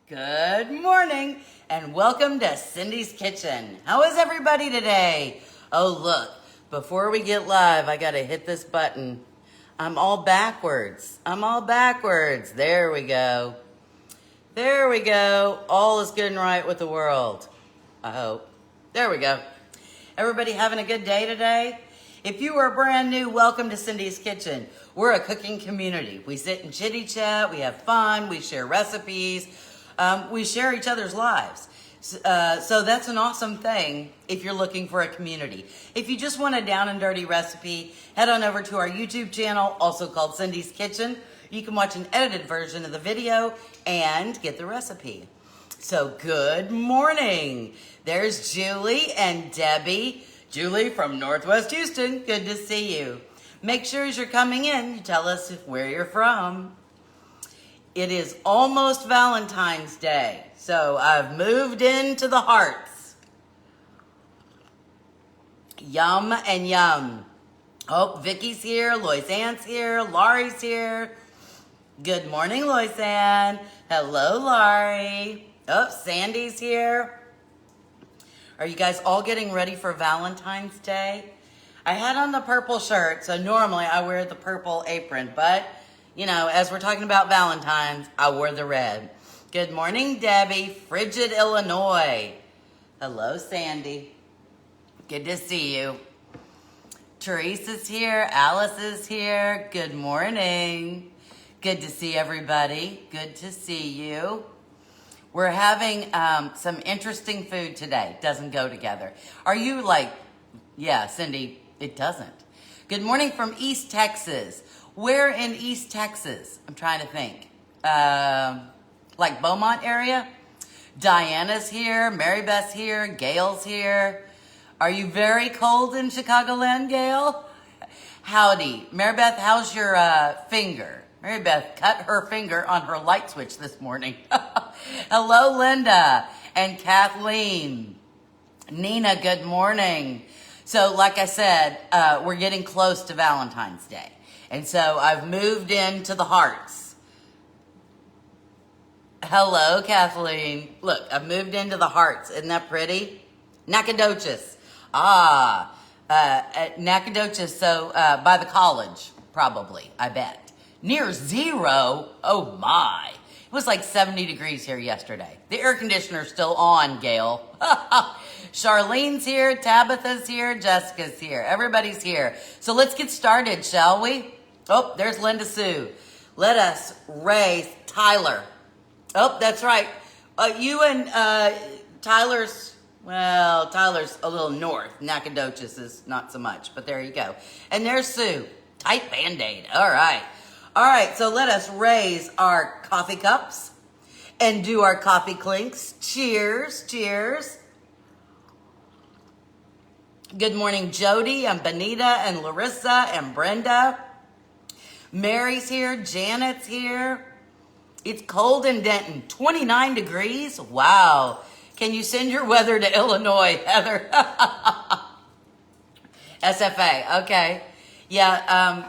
Good morning and welcome to Cindy's Kitchen. How is everybody today? Oh look, before we get live, I gotta hit this button. I'm all backwards. There we go. There we go. All is good and right with the world. I hope. There we go. Everybody having a good day today? If you are brand new, welcome to Cindy's Kitchen. We're a cooking community. We sit and chitty chat, we have fun, we share recipes, we share each other's lives. So that's an awesome thing if you're looking for a community. If you just want a down and dirty recipe, head on over to our YouTube channel, also called Cindy's Kitchen. You can watch an edited version of the video and get the recipe. So good morning. There's Julie and Debbie. Julie from Northwest Houston, good to see you. Make sure as you're coming in, you tell us where you're from. It is almost Valentine's Day, so I've moved into the hearts. Yum and yum. Oh, Vicky's here, Lois Ann's here, Laurie's here. Good morning, Lois Ann. Hello, Laurie. Oh, Sandy's here. Are you guys all getting ready for Valentine's Day? I had on the purple shirt, so normally I wear the purple apron, but, you know, as we're talking about Valentine's, I wore the red. Good morning, Debbie, Frigid, Illinois. Hello, Sandy. Good to see you. Teresa's here, Alice is here. Good morning. Good to see everybody. Good to see you. We're having some interesting food today. Doesn't go together. Are you like, yeah, Cindy, it doesn't. Good morning from East Texas. Where in East Texas? I'm trying to think. Like Beaumont area? Diana's here, Mary Beth's here, Gail's here. Are you very cold in Chicagoland, Gail? Howdy. Mary Beth, how's your finger? Mary Beth cut her finger on her light switch this morning. Hello, Linda and Kathleen. Nina, good morning. So like I said, we're getting close to Valentine's Day. And so I've moved into the hearts. Hello, Kathleen. Look, I've moved into the hearts. Isn't that pretty? Nacogdoches. Nacogdoches, so by the college, probably, I bet. Near zero? Oh my. It was like 70 degrees here yesterday. The air conditioner's still on, Gail. Charlene's here, Tabitha's here, Jessica's here. Everybody's here. So let's get started, shall we? Oh, there's Linda Sue. Let us raise Tyler. Oh, that's right. You and Tyler's, well, Tyler's a little north. Nacogdoches is not so much, but there you go. And there's Sue. Tight Band-Aid. All right. All right, so let us raise our coffee cups and do our coffee clinks. Cheers, cheers. Good morning, Jody and Benita and Larissa and Brenda. Mary's here, Janet's here. It's cold in Denton, 29 degrees. Wow. Can you send your weather to Illinois, Heather? SFA, okay. Yeah,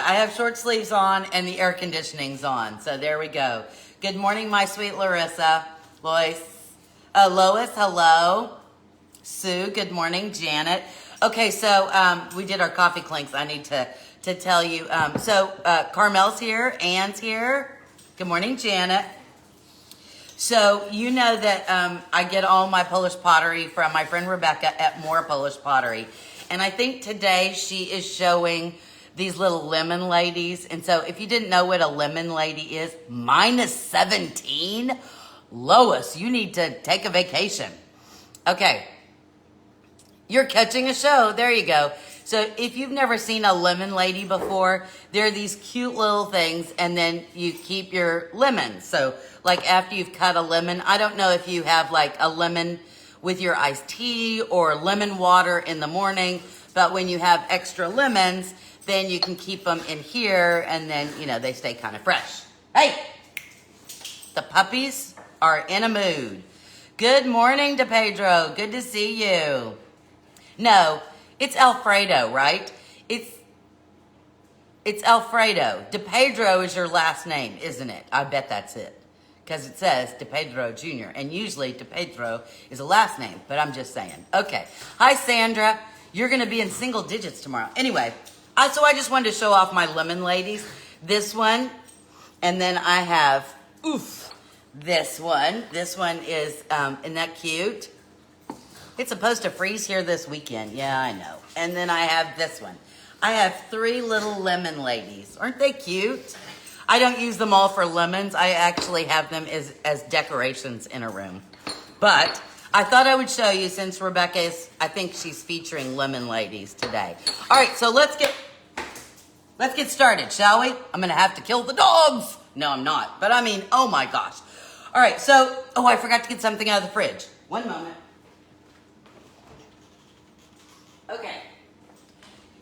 I have short sleeves on and the air conditioning's on. So there we go. Good morning, my sweet Larissa. Lois, hello. Sue, good morning. Janet. Okay, so we did our coffee clinks. I need to tell you. Carmel's here. Ann's here. Good morning, Janet. So you know that I get all my Polish pottery from my friend Rebecca at More Polish Pottery. And I think today she is showing these little lemon ladies. And so if you didn't know what a lemon lady is, minus 17? Lois, you need to take a vacation. Okay. You're catching a show. There you go. So if you've never seen a lemon lady before, they're these cute little things, and then you keep your lemons. So like after you've cut a lemon, I don't know if you have like a lemon with your iced tea or lemon water in the morning, but when you have extra lemons, then you can keep them in here, and then, you know, they stay kind of fresh. Hey, the puppies are in a mood. Good morning, DePedro. Good to see you. No, it's Alfredo, right? It's Alfredo. DePedro is your last name, isn't it? I bet that's it. because it says De Pedro Jr. And usually De Pedro is a last name, but I'm just saying. Okay. Hi, Sandra. You're going to be in single digits tomorrow. Anyway, so I just wanted to show off my lemon ladies. This one, and then I have, this one. This one is, isn't that cute? It's supposed to freeze here this weekend. Yeah, I know. And then I have this one. I have 3 little lemon ladies. Aren't they cute? I don't use them all for lemons. I actually have them as decorations in a room. But I thought I would show you since Rebecca is, I think she's featuring lemon ladies today. All right, so let's get started, shall we? I'm gonna have to kill the dogs. No, I'm not. But I mean, oh my gosh. All right, so, I forgot to get something out of the fridge. One moment. Okay.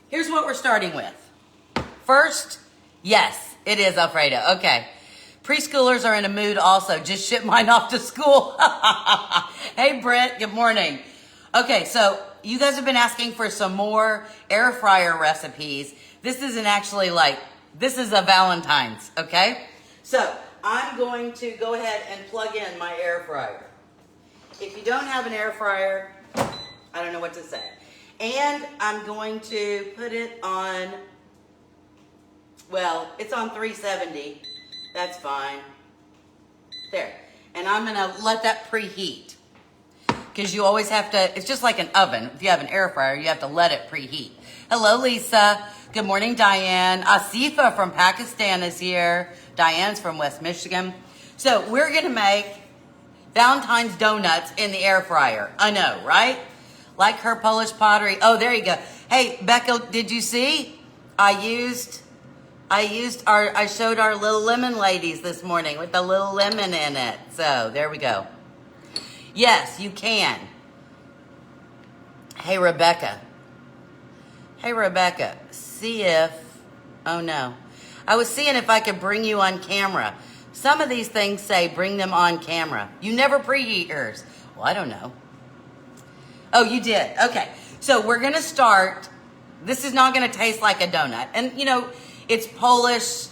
Here's what we're starting with. First, yes, it is Alfredo. Okay. Preschoolers are in a mood also. Just ship mine off to school. Hey, Britt. Good morning. Okay, so you guys have been asking for some more air fryer recipes. This isn't actually this is a Valentine's, okay? So I'm going to go ahead and plug in my air fryer. If you don't have an air fryer, I don't know what to say. And I'm going to put it on, well, it's on 370. That's fine. There. And I'm going to let that preheat. Because you always have to, it's just like an oven. If you have an air fryer, you have to let it preheat. Hello, Lisa. Good morning, Diane. Asifa from Pakistan is here. Diane's from West Michigan. So we're going to make Valentine's donuts in the air fryer. I know, right? Like her Polish pottery. Oh, there you go. Hey, Becca, did you see? I showed our little lemon ladies this morning with the little lemon in it. So there we go. Yes, you can. Hey, Rebecca. See if, oh no. I was seeing if I could bring you on camera. Some of these things say bring them on camera. You never preheat yours. Well, I don't know. Oh, you did. Okay. So we're going to start. This is not going to taste like a donut. And, it's Polish,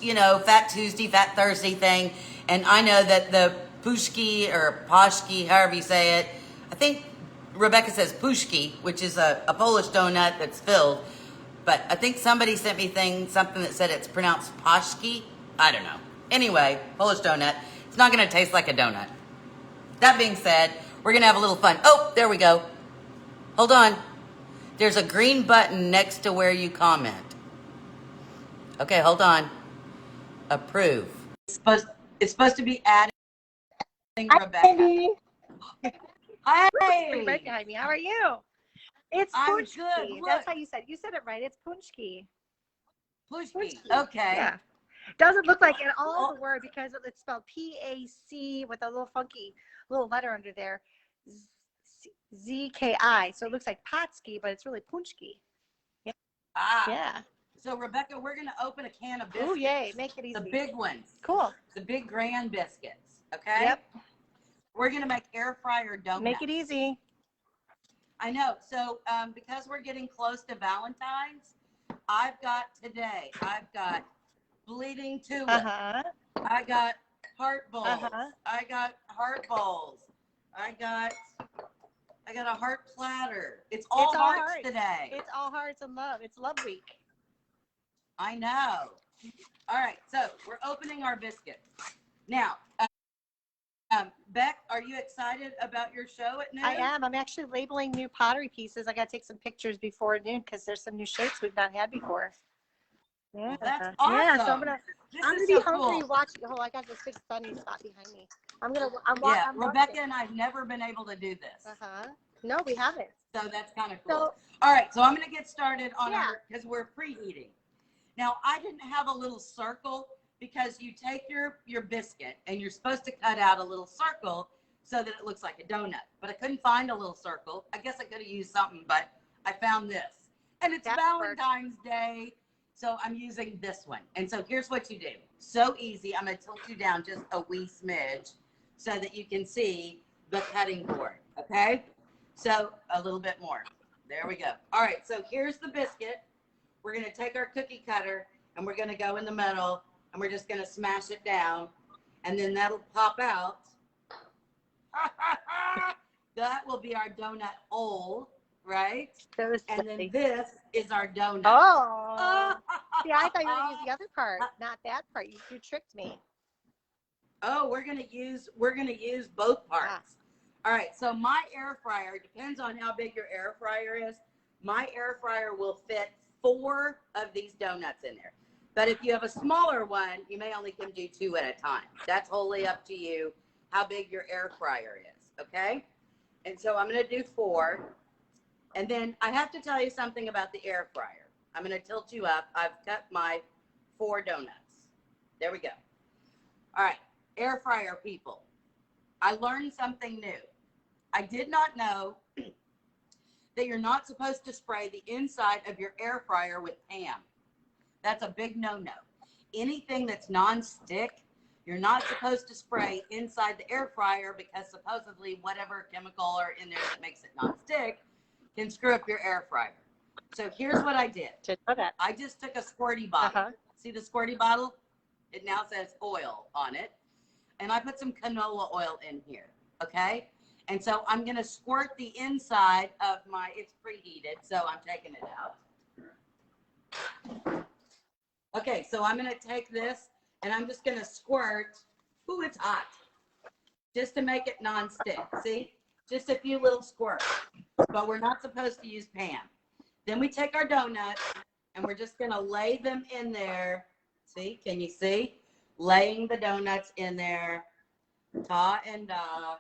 Fat Tuesday, Fat Thursday thing. And I know that the puszki or paszki, however you say it, I think Rebecca says puszki, which is a Polish donut that's filled. But I think somebody sent me something that said it's pronounced paszki. I don't know. Anyway, Polish donut. It's not going to taste like a donut. That being said, we're going to have a little fun. Oh, there we go. Hold on. There's a green button next to where you comment. Okay, hold on. Approve. It's supposed to be adding Rebecca. Hi. Right behind me. How are you? It's punchki. That's how you said it. You said it right. It's punchki. Pushki. Okay. Yeah. Doesn't look like at all the word because it's spelled P-A-C with a little funky little letter under there. Z-K-I. So it looks like Patski, but it's really punchki. Yeah. Yeah. So, Rebecca, we're going to open a can of biscuits. Oh, yay. Make it easy. The big ones. Cool. The big grand biscuits. Okay? Yep. We're going to make air fryer donuts. Make it easy. I know. So, because we're getting close to Valentine's, I've got bleeding tulip. I got heart bowls. I got heart bowls. I got a heart platter. It's all hearts today. It's all hearts and love. It's love week. I know. All right, so we're opening our biscuit. Now, Beck, are you excited about your show at noon? I am. I'm actually labeling new pottery pieces. I got to take some pictures before noon because there's some new shapes we've not had before. Yeah, well, that's awesome. Yeah, so I'm gonna be hungry watching. Oh, I got this big sunny spot behind me. I'm Rebecca and I've never been able to do this. No, we haven't. So that's kind of cool. All right, so I'm gonna get started on because we're preheating. Now, I didn't have a little circle because you take your biscuit and you're supposed to cut out a little circle so that it looks like a donut. But I couldn't find a little circle. I guess I could have used something, but I found this. And it's Valentine's Day, so I'm using this one. And so here's what you do. So easy. I'm going to tilt you down just a wee smidge so that you can see the cutting board, okay? So a little bit more. There we go. All right, so here's the biscuit. We're going to take our cookie cutter and we're going to go in the middle and we're just going to smash it down. and then that'll pop out. That will be our donut hole, right? So And then silly. this is our donut. Oh. See, I thought you were going to use the other part, not that part. You tricked me. Oh, we're gonna use both parts. All right, so my air fryer depends on how big your air fryer is. My air fryer will fit 4 of these donuts in there. But if you have a smaller one, you may only can do 2 at a time. That's wholly up to you how big your air fryer is, okay? And so I'm gonna do 4. And then I have to tell you something about the air fryer. I'm gonna tilt you up. I've cut my 4 donuts. There we go. All right, air fryer people. I learned something new. I did not know that you're not supposed to spray the inside of your air fryer with Pam. That's a big no-no. Anything that's non-stick, you're not supposed to spray inside the air fryer because supposedly whatever chemical are in there that makes it non-stick can screw up your air fryer. So here's what I did. Didn't know that. I just took a squirty bottle. See the squirty bottle? It now says oil on it. And I put some canola oil in here, okay? And so I'm gonna squirt the inside of my, it's preheated, so I'm taking it out. Okay, so I'm gonna take this and I'm just gonna squirt, ooh, it's hot, just to make it non-stick, see? Just a few little squirts, but we're not supposed to use Pam. Then we take our donuts and we're just gonna lay them in there. See, can you see? Laying the donuts in there, ta and da.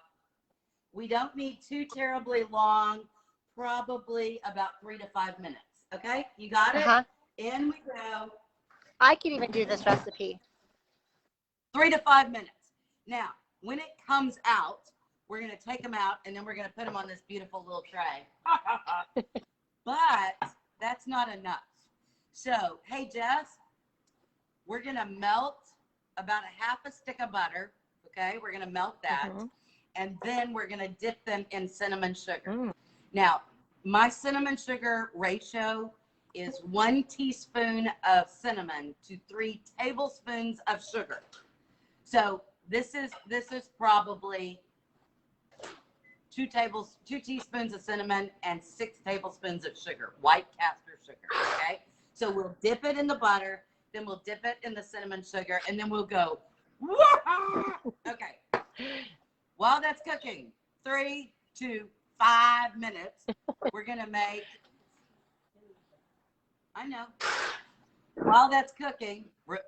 We don't need too terribly long, probably about 3 to 5 minutes. Okay, you got it? In we go. I can even do this recipe. 3 to 5 minutes. Now, when it comes out, we're gonna take them out and then we're gonna put them on this beautiful little tray. But that's not enough. So, hey Jess, we're gonna melt about a half a stick of butter. Okay, we're gonna melt that. And then we're gonna dip them in cinnamon sugar. Now, my cinnamon sugar ratio is 1 teaspoon of cinnamon to 3 tablespoons of sugar. So this is probably 2 teaspoons of cinnamon and 6 tablespoons of sugar, white castor sugar. Okay, so we'll dip it in the butter, then we'll dip it in the cinnamon sugar, and then we'll go. Okay. While that's cooking, 3 to 5 minutes, we're gonna make. I know. While that's cooking,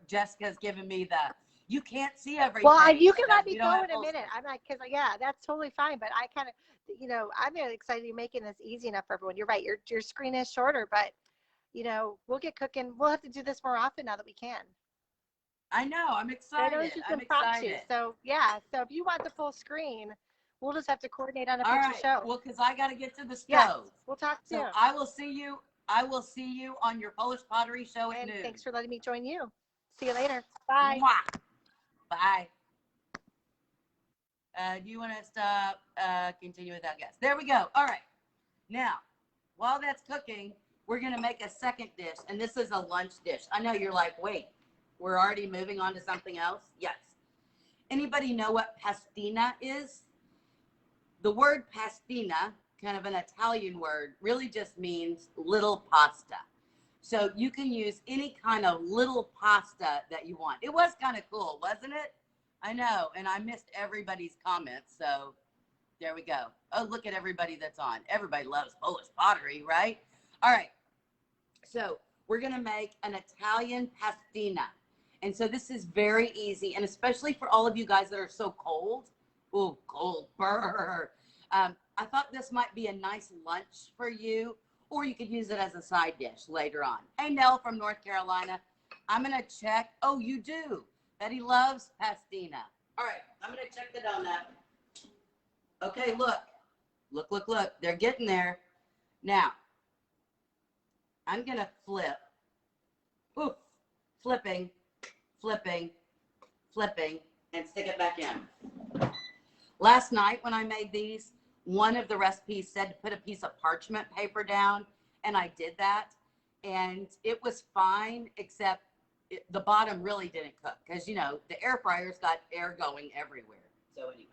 Jessica's giving me the. You can't see everything. Well, you can let me go in a minute. I'm like, because yeah, that's totally fine. But I kind of, I'm really excited you're making this easy enough for everyone. You're right. Your screen is shorter, but we'll get cooking. We'll have to do this more often now that we can. I know. I'm excited. I'm excited. So yeah. So if you want the full screen, we'll just have to coordinate on a future show. Well, because I got to get to the stove. Yes, we'll talk soon. So I will see you. I will see you on your Polish pottery show at noon. Thanks for letting me join you. See you later. Bye. Mwah. Bye. Do you want to stop? Continue without gas. There we go. All right. Now, while that's cooking, we're going to make a second dish. And this is a lunch dish. I know you're like, wait, we're already moving on to something else? Yes. Anybody know what pastina is? The word pastina, kind of an Italian word, really just means little pasta. So you can use any kind of little pasta that you want. It was kind of cool, wasn't it? I know, and I missed everybody's comments, so there we go. Oh, look at everybody that's on. Everybody loves Polish pottery, right? All right, so we're gonna make an Italian pastina. And so this is very easy, and especially for all of you guys that are so cold. Oh, cold, brr. I thought this might be a nice lunch for you, or you could use it as a side dish later on. Hey, Nell from North Carolina. I'm going to check. Oh, you do. Betty loves pastina. All right, I'm going to check the donut. Okay, look. Look, look, look. They're getting there. Now, I'm going to flip. Ooh, flipping, flipping, flipping, and stick it back in. Last night when I made these, one of the recipes said to put a piece of parchment paper down, and I did that, and it was fine, except the bottom really didn't cook because, you know, the air fryer's got air going everywhere. So anyway.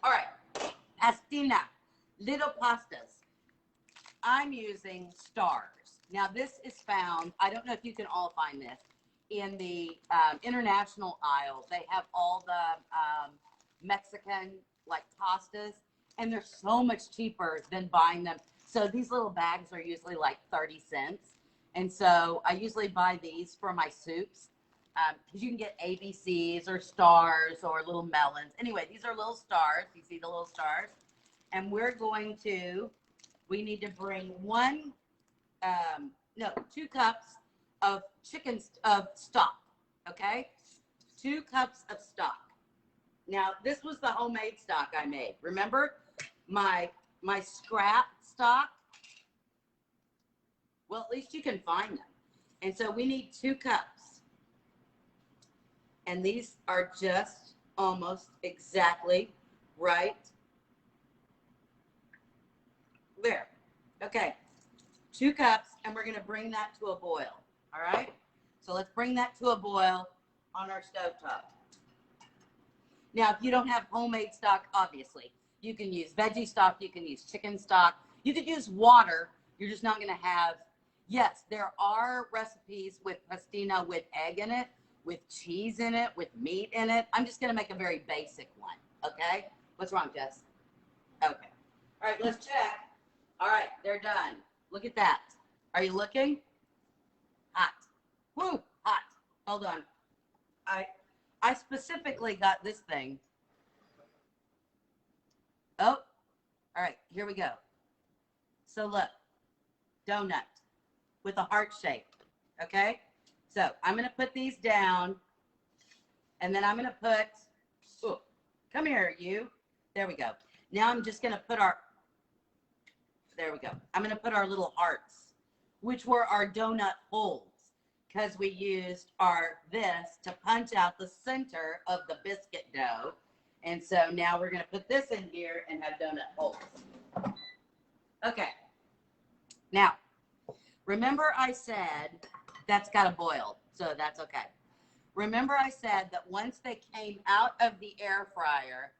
All right. Pastina, little pastas. I'm using stars. Now this is found, I don't know if you can all find this, in the international aisle. They have all the Mexican like pastas, and they're so much cheaper than buying them. So these little bags are usually like 30 cents. And so I usually buy these for my soups because you can get ABCs or stars or little melons. Anyway, these are little stars. You see the little stars? And we need to bring 2 cups of stock, okay? 2 cups of stock. Now, this was the homemade stock I made. Remember my scrap stock? Well, at least you can find them. And so we need 2 cups. And these are just almost exactly right there. Okay, 2 cups, and we're gonna bring that to a boil, all right? So let's bring that to a boil on our stovetop. Now, if you don't have homemade stock, obviously, you can use veggie stock, you can use chicken stock, you could use water. You're just not gonna have, yes, there are recipes with pastina with egg in it, with cheese in it, with meat in it. I'm just gonna make a very basic one, okay? What's wrong, Jess? Okay. All right, let's check. All right, they're done. Look at that. Are you looking? Hot. Woo, hot. Hold on. I specifically got this thing. Oh, all right, here we go. So look, donut with a heart shape, okay? So I'm gonna put these down, and then I'm gonna put, oh, come here, you. There we go. Now I'm just gonna put there we go. I'm gonna put our little hearts, which were our donut holes, because we used this to punch out the center of the biscuit dough. And so now we're gonna put this in here and have donut holes. Okay. Now, remember I said that's gotta boil, so that's okay. Remember I said that once they came out of the air fryer,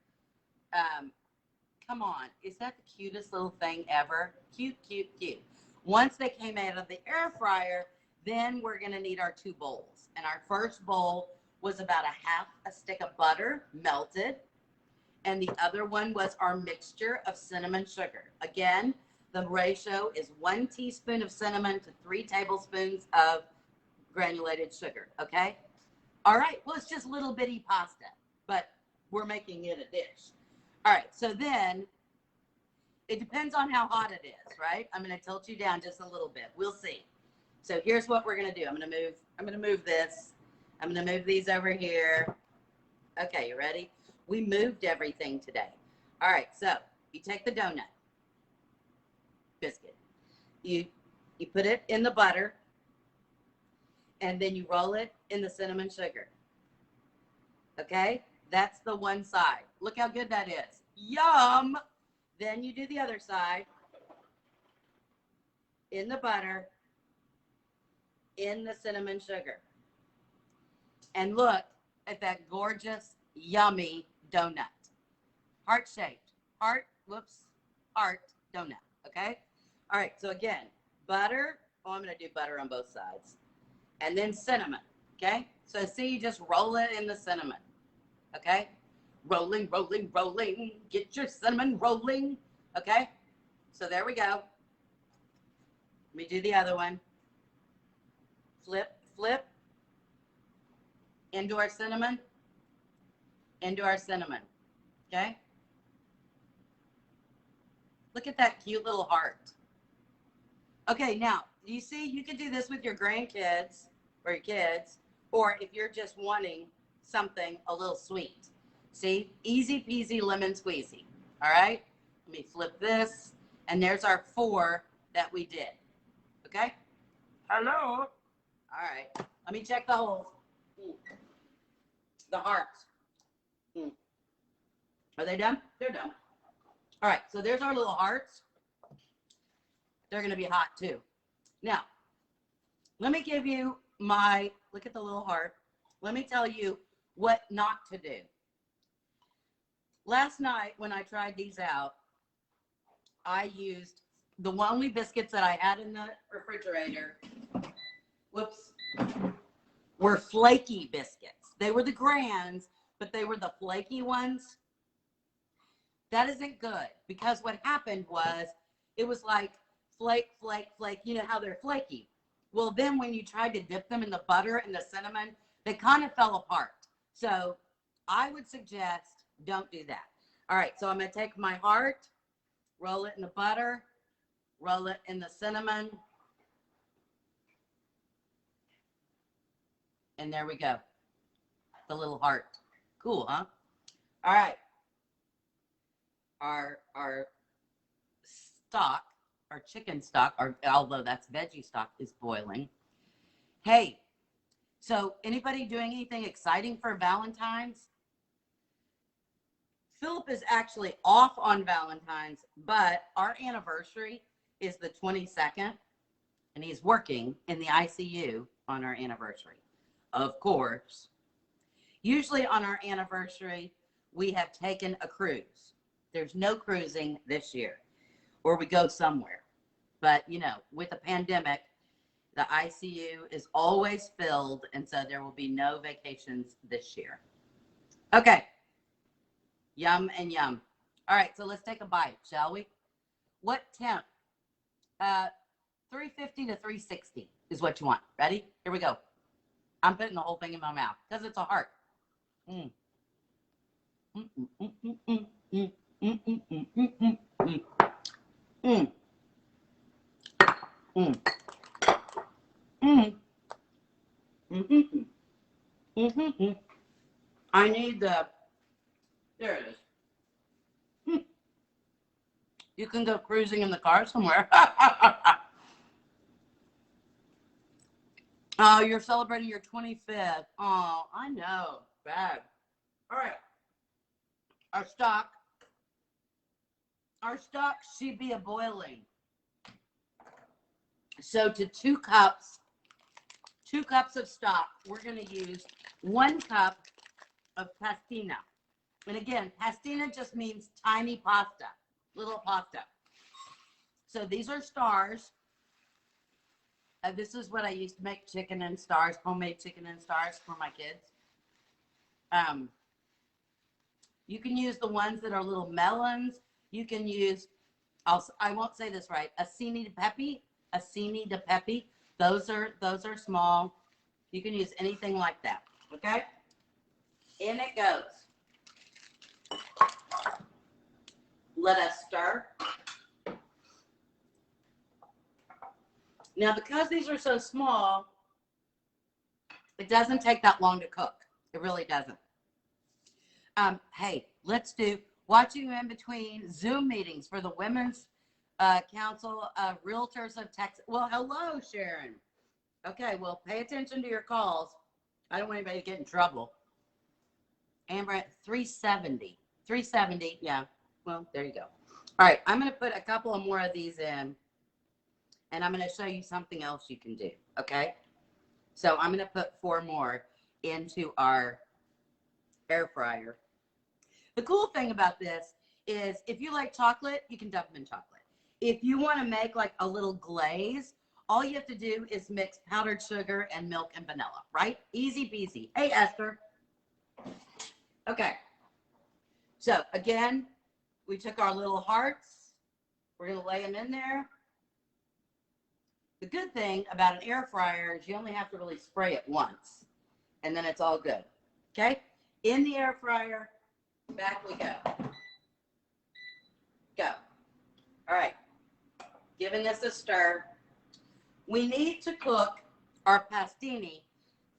come on, is that the cutest little thing ever? Cute, cute, cute. Once they came out of the air fryer, then we're gonna need our 2 bowls. And our first bowl was about a stick of butter melted. And the other one was our mixture of cinnamon sugar. Again, the ratio is 1 teaspoon of cinnamon to 3 tablespoons of granulated sugar, okay? All right, well, it's just little bitty pasta, but we're making it a dish. All right, so then it depends on how hot it is, right? I'm gonna tilt you down just a little bit. We'll see. So here's what we're gonna do. I'm gonna move this. I'm gonna move these over here. Okay, you ready? We moved everything today. All right, so you take the donut, biscuit. You put it in the butter, and then you roll it in the cinnamon sugar. Okay, that's the one side. Look how good that is. Yum! Then you do the other side in the butter, in the cinnamon sugar. And look at that gorgeous, yummy donut. Heart-shaped. Heart donut, okay? All right, so again, butter. Oh, I'm gonna do butter on both sides. And then cinnamon, okay? So see, you just roll it in the cinnamon, okay? Rolling, rolling, rolling. Get your cinnamon rolling, okay? So there we go. Let me do the other one. Flip, flip. Into our cinnamon. Into our cinnamon, okay? Look at that cute little heart. Okay, now, you see, you can do this with your grandkids or your kids, or if you're just wanting something a little sweet. See, easy peasy lemon squeezy, all right? Let me flip this, and there's our 4 that we did, okay? Hello? All right, let me check the holes. The hearts. Are they done? They're done. All right, so there's our little hearts. They're gonna be hot too. Now, let me give you look at the little heart. Let me tell you what not to do. Last night when I tried these out, I used the only biscuits that I had in the refrigerator. Whoops. Were flaky biscuits. They were the grands, but they were the flaky ones. That isn't good because what happened was it was like flake, flake, flake. You know how they're flaky. Well, then when you tried to dip them in the butter and the cinnamon, they kind of fell apart. So I would suggest don't do that. All right, so I'm going to take my heart, roll it in the butter, roll it in the cinnamon. And there we go. The little heart. Cool, huh? All right. Our stock, our chicken stock, although that's veggie stock, is boiling. Hey, so anybody doing anything exciting for Valentine's? Philip is actually off on Valentine's, but our anniversary is the 22nd, and he's working in the ICU on our anniversary. Of course. Usually on our anniversary, we have taken a cruise. There's no cruising this year, or we go somewhere. But, you know, with the pandemic, the ICU is always filled, and so there will be no vacations this year. Okay. Yum and yum. All right, so let's take a bite, shall we? What temp? 350 to 360 is what you want. Ready? Here we go. I'm putting the whole thing in my mouth because it's a heart. Mm. Mm, mm, mm, mm, mm, mm, mm, mm, mm, mm, mm, mm. Mm. Mm. Mm-hmm. Mm-hmm. I need the, there it is. Mm. You can go cruising in the car somewhere. Oh, you're celebrating your 25th. Oh, I know. Bad. All right. Our stock should be a boiling. So to 2 cups of stock, we're going to use 1 cup of pastina. And again, pastina just means tiny pasta, little pasta. So these are stars. This is what I used to make chicken and stars, homemade chicken and stars for my kids. You can use the ones that are little melons. You can use, I won't say this right, acini de pepe. Those are small. You can use anything like that. Okay? In it goes. Let us stir. Now, because these are so small, it doesn't take that long to cook. It really doesn't. Hey, let's do watching you in between Zoom meetings for the Women's Council of Realtors of Texas. Well, hello, Sharon. Okay, well, pay attention to your calls. I don't want anybody to get in trouble. Amber at 370. 370, yeah. Well, there you go. All right, I'm going to put a couple of more of these in, and I'm going to show you something else you can do, okay? So I'm going to put 4 more into our air fryer. The cool thing about this is if you like chocolate, you can dump them in chocolate. If you want to make like a little glaze, all you have to do is mix powdered sugar and milk and vanilla, right? Easy peasy. Hey, Esther. Okay. So again, we took our little hearts. We're going to lay them in there. The good thing about an air fryer is you only have to really spray it once, and then it's all good. Okay? In the air fryer, back we go. Go. All right. Giving this a stir. We need to cook our pastini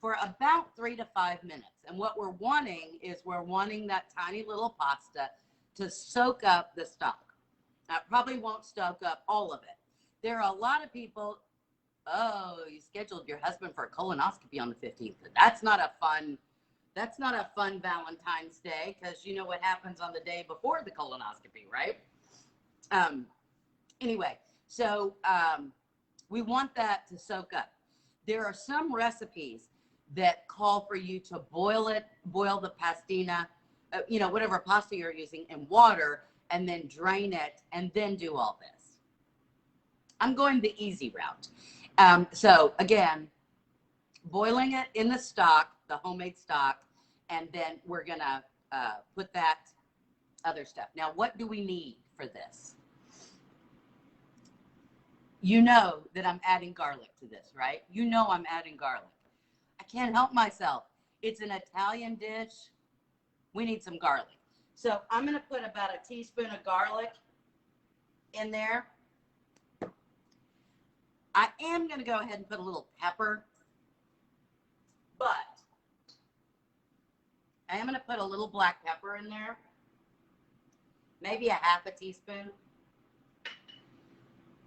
for about 3 to 5 minutes. And what we're wanting is that tiny little pasta to soak up the stock. That probably won't soak up all of it. There are a lot of people, oh, you scheduled your husband for a colonoscopy on the 15th. That's not a fun Valentine's Day, because you know what happens on the day before the colonoscopy, right? Anyway, so we want that to soak up. there are some recipes that call for you to boil the pastina, whatever pasta you're using in water, and then drain it, and then do all this. I'm going the easy route. So again, boiling it in the stock, the homemade stock, and then we're gonna put that other stuff. Now, what do we need for this? You know that I'm adding garlic to this, right? You know I'm adding garlic. I can't help myself. It's an Italian dish. We need some garlic. So I'm going to put about a teaspoon of garlic in there. I am going to go ahead and put a little pepper, but I am going to put a little black pepper in there, maybe a half a teaspoon.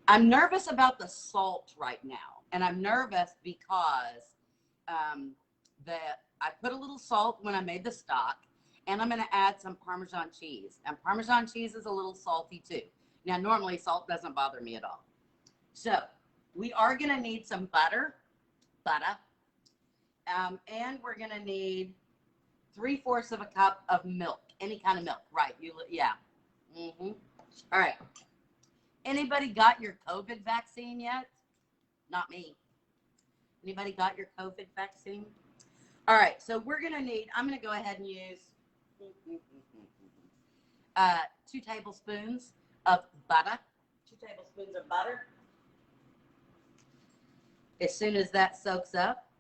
I'm nervous about the salt right now, and I'm nervous because I put a little salt when I made the stock, and I'm going to add some Parmesan cheese. And Parmesan cheese is a little salty too. Now, normally salt doesn't bother me at all. So we are going to need some butter, and we're going to need 3/4 of a cup of milk, any kind of milk, right? Yeah. All right. Anybody got your COVID vaccine yet? Not me. Anybody got your COVID vaccine? All right, so we're gonna need, I'm gonna go ahead and use 2 tablespoons of butter. 2 tablespoons of butter. As soon as that soaks up,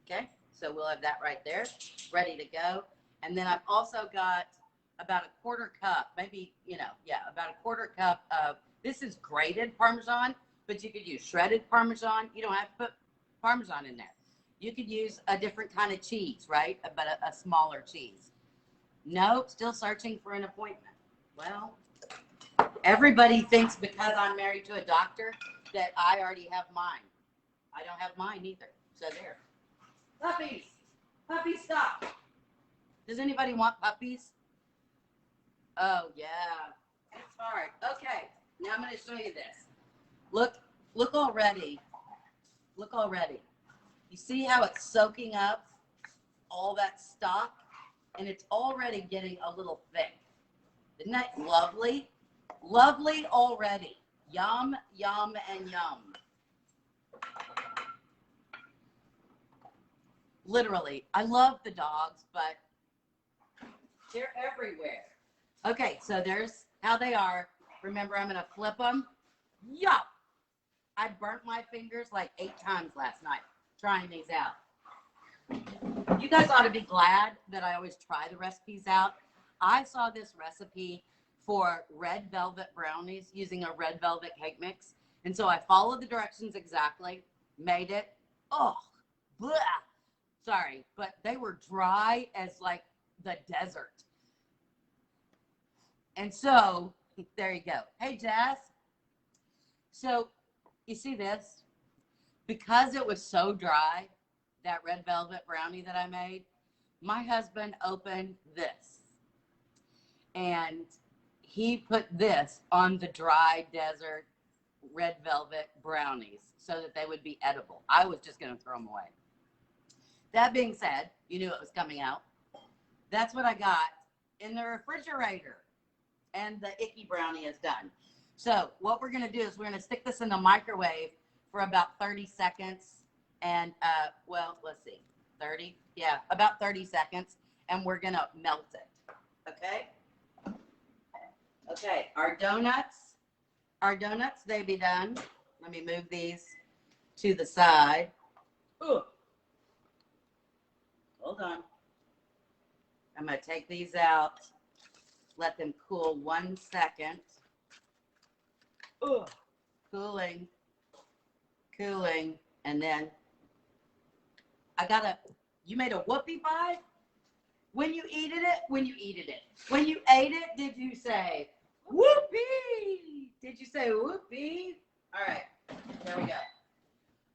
okay? So we'll have that right there, ready to go. And then I've also got about a 1/4 cup, maybe, about a 1/4 cup of, this is grated Parmesan, but you could use shredded Parmesan. You don't have to put Parmesan in there. You could use a different kind of cheese, right? But a smaller cheese. Nope, still searching for an appointment. Well, everybody thinks because I'm married to a doctor that I already have mine. I don't have mine either. So there. Puppies. Puppies, stop. Does anybody want puppies? Oh, yeah. It's hard. Okay. Now I'm going to show you this. Look already. Look already. You see how it's soaking up all that stock? And it's already getting a little thick. Isn't that lovely? Lovely already. Yum, yum, and yum. Literally. I love the dogs, but they're everywhere. Okay, so there's how they are. Remember, I'm going to flip them. Yup! I burnt my fingers like 8 times last night trying these out. You guys ought to be glad that I always try the recipes out. I saw this recipe for red velvet brownies using a red velvet cake mix. And so I followed the directions exactly, made it. Oh, bleh. Sorry, but they were dry as like the desert. And so, there you go. Hey, Jess. So, you see this? Because it was so dry, that red velvet brownie that I made, my husband opened this. And he put this on the dry desert red velvet brownies so that they would be edible. I was just going to throw them away. That being said, you knew it was coming out. That's what I got in the refrigerator. And the icky brownie is done. So what we're going to do is we're going to stick this in the microwave for about 30 seconds. And, well, let's see, 30? Yeah, about 30 seconds. And we're going to melt it. Okay? Okay, our donuts, they be done. Let me move these to the side. Ooh. Hold on. I'm going to take these out. Let them cool 1 second. Ooh, cooling, and then you made a whoopie pie? When you ate it, did you say, whoopie? Did you say whoopie? All right, there we go.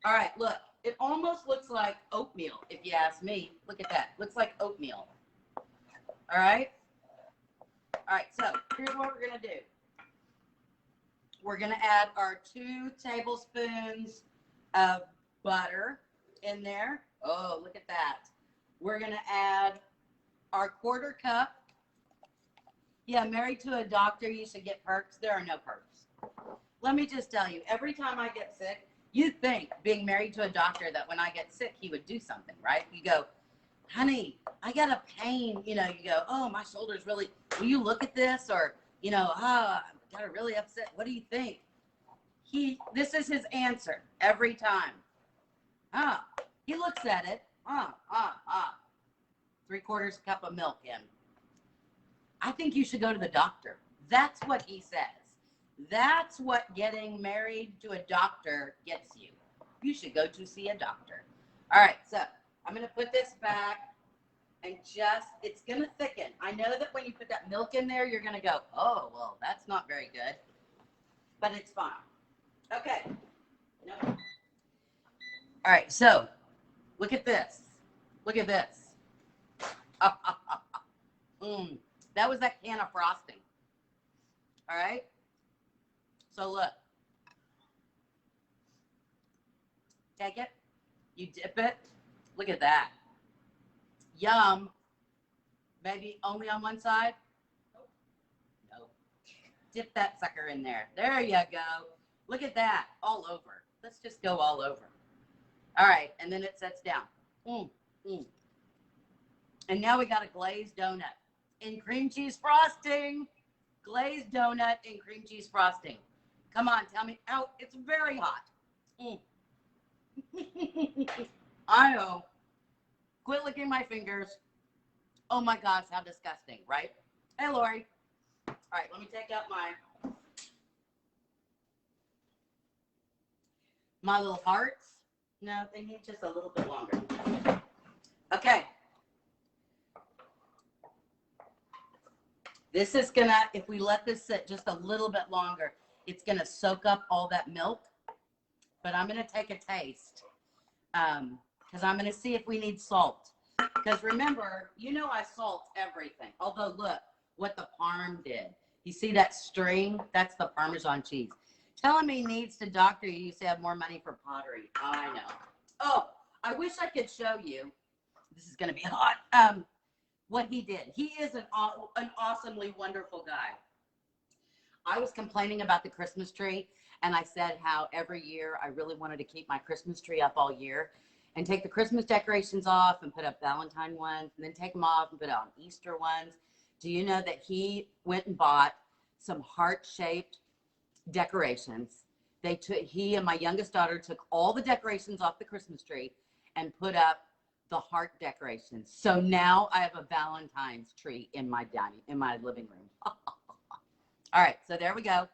All right, look, it almost looks like oatmeal, if you ask me. Look at that, looks like oatmeal. All right? All right, so here's what we're going to do. We're going to add our 2 tablespoons of butter in there. Oh, look at that. We're going to add our 1/4 cup. Yeah, married to a doctor, you should get perks. There are no perks. Let me just tell you, every time I get sick, you think being married to a doctor that when I get sick, he would do something, right? You go, honey, I got a pain. You know, you go, oh, my shoulder's really, will you look at this? Or, you know, I got a really upset. What do you think? This is his answer every time. He looks at it. 3/4 cup of milk in. I think you should go to the doctor. That's what he says. That's what getting married to a doctor gets you. You should go to see a doctor. All right, so I'm going to put this back and it's going to thicken. I know that when you put that milk in there, you're going to go, oh, well, that's not very good. But it's fine. Okay. Nope. All right, so look at this. Look at this. That was that can of frosting. All right. So look. Take it. You dip it. Look at that. Yum. Maybe only on one side. Nope. Dip that sucker in there. There you go. Look at that. All over. Let's just go all over. All right. And then it sets down. And now we got a glazed donut in cream cheese frosting. Glazed donut in cream cheese frosting. Come on, tell me. Oh, it's very hot. I know. Quit licking my fingers. Oh my gosh, how disgusting, right? Hey, Lori. All right, let me take out my little hearts. No, they need just a little bit longer. Okay. This is gonna, if we let this sit just a little bit longer, it's gonna soak up all that milk. But I'm gonna take a taste because I'm gonna see if we need salt. Because remember, you know I salt everything. Although look what the Parm did. You see that string? That's the Parmesan cheese. Telling me needs to doctor you to have more money for pottery. I know. Oh, I wish I could show you. This is gonna be hot. What he did. He is an awesomely wonderful guy. I was complaining about the Christmas tree, and I said how every year I really wanted to keep my Christmas tree up all year and take the Christmas decorations off and put up Valentine ones and then take them off and put on Easter ones. Do you know that he went and bought some heart-shaped decorations? He and my youngest daughter took all the decorations off the Christmas tree and put up the heart decorations. So now I have a Valentine's tree in my living room. All right, so there we go.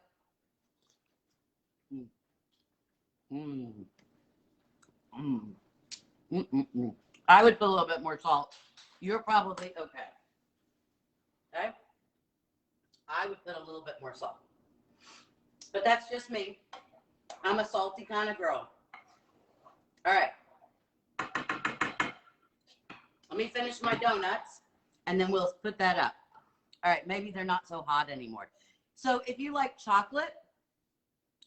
I would put a little bit more salt. You're probably okay. Okay? I would put a little bit more salt. But that's just me. I'm a salty kind of girl. All right. Let me finish my donuts, and then we'll put that up. All right, maybe they're not so hot anymore. So if you like chocolate,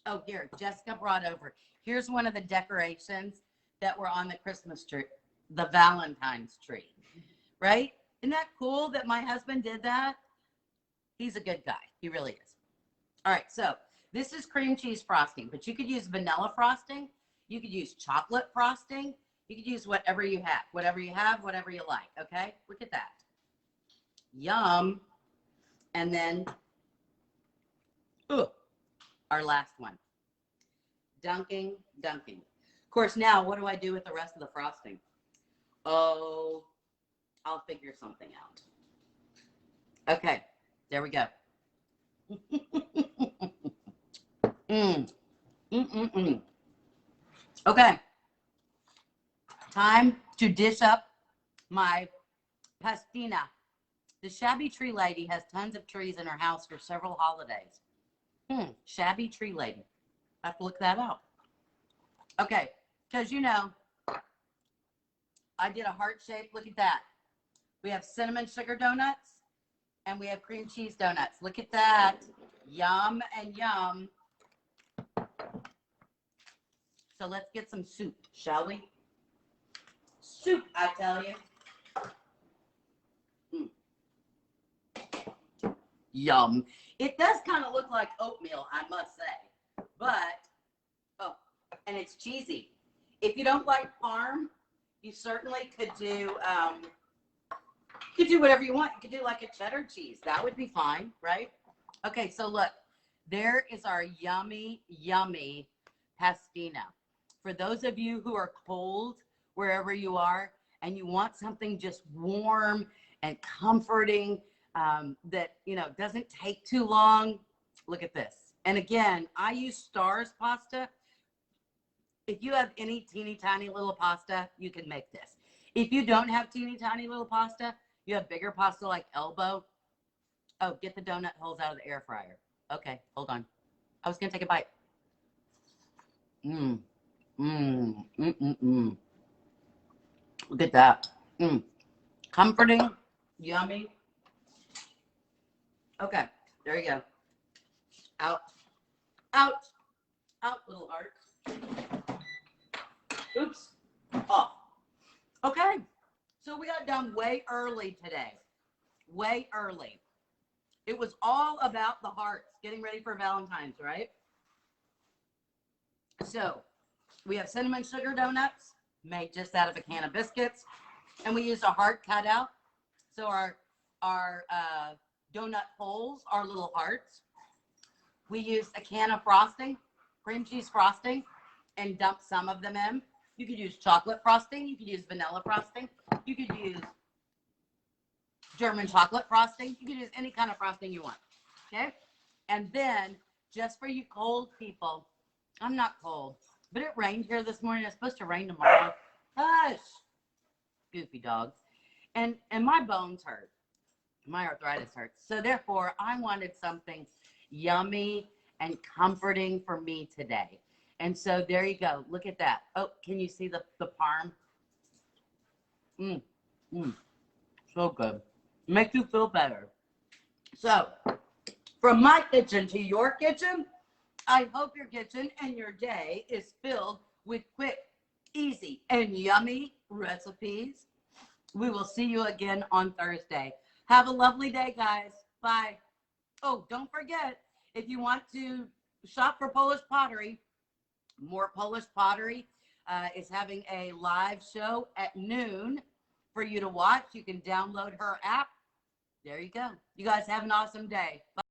oh, here, Jessica brought over. Here's one of the decorations that were on the Christmas tree, the Valentine's tree, right? Isn't that cool that my husband did that? He's a good guy. He really is. All right, so this is cream cheese frosting, but you could use vanilla frosting. You could use chocolate frosting. You could use whatever you have, whatever you like, okay? Look at that. Yum. And then, our last one. Dunking. Of course, now, what do I do with the rest of the frosting? Oh, I'll figure something out. Okay, there we go. Okay. Time to dish up my Pastina. The shabby tree lady has tons of trees in her house for several holidays. Shabby tree lady. I have to look that up. Okay, because you know, I did a heart shape. Look at that. We have cinnamon sugar donuts and we have cream cheese donuts. Look at that. Yum and yum. So let's get some soup, shall we? Soup, I tell you. Yum. It does kind of look like oatmeal, I must say. But, oh, and it's cheesy. If you don't like parm, you certainly could do whatever you want. You could do like a cheddar cheese. That would be fine, right? Okay, so look, there is our yummy, yummy pastina. For those of you who are cold wherever you are and you want something just warm and comforting, that, you know, doesn't take too long, look at this. And again, I use Stars pasta. If you have any teeny tiny little pasta, you can make this. If you don't have teeny tiny little pasta, you have bigger pasta like elbow. Oh, get the donut holes out of the air fryer. Okay, hold on. I was gonna take a bite. Look at that. Comforting, yummy. Okay, there you go. Out, out, out, little heart. Oops. Oh. Okay. So we got done way early today. Way early. It was all about the hearts, getting ready for Valentine's, right? So we have cinnamon sugar donuts made just out of a can of biscuits. And we use a heart cutout. So our donut holes are little hearts. We use a can of frosting, cream cheese frosting, and dump some of them in. You could use chocolate frosting. You could use vanilla frosting. You could use German chocolate frosting. You could use any kind of frosting you want. Okay? And then, just for you cold people, I'm not cold, but it rained here this morning. It's supposed to rain tomorrow. Hush. Goofy dogs. And my bones hurt. My arthritis hurts. So therefore, I wanted something yummy and comforting for me today. And so there you go. Look at that. Oh, can you see the parm? So good. Makes you feel better. So, from my kitchen to your kitchen, I hope your kitchen and your day is filled with quick, easy, and yummy recipes. We will see you again on Thursday. Have a lovely day, guys. Bye. Oh, don't forget, if you want to shop for Polish pottery, More Polish Pottery is having a live show at noon for you to watch. You can download her app. There you go. You guys have an awesome day. Bye.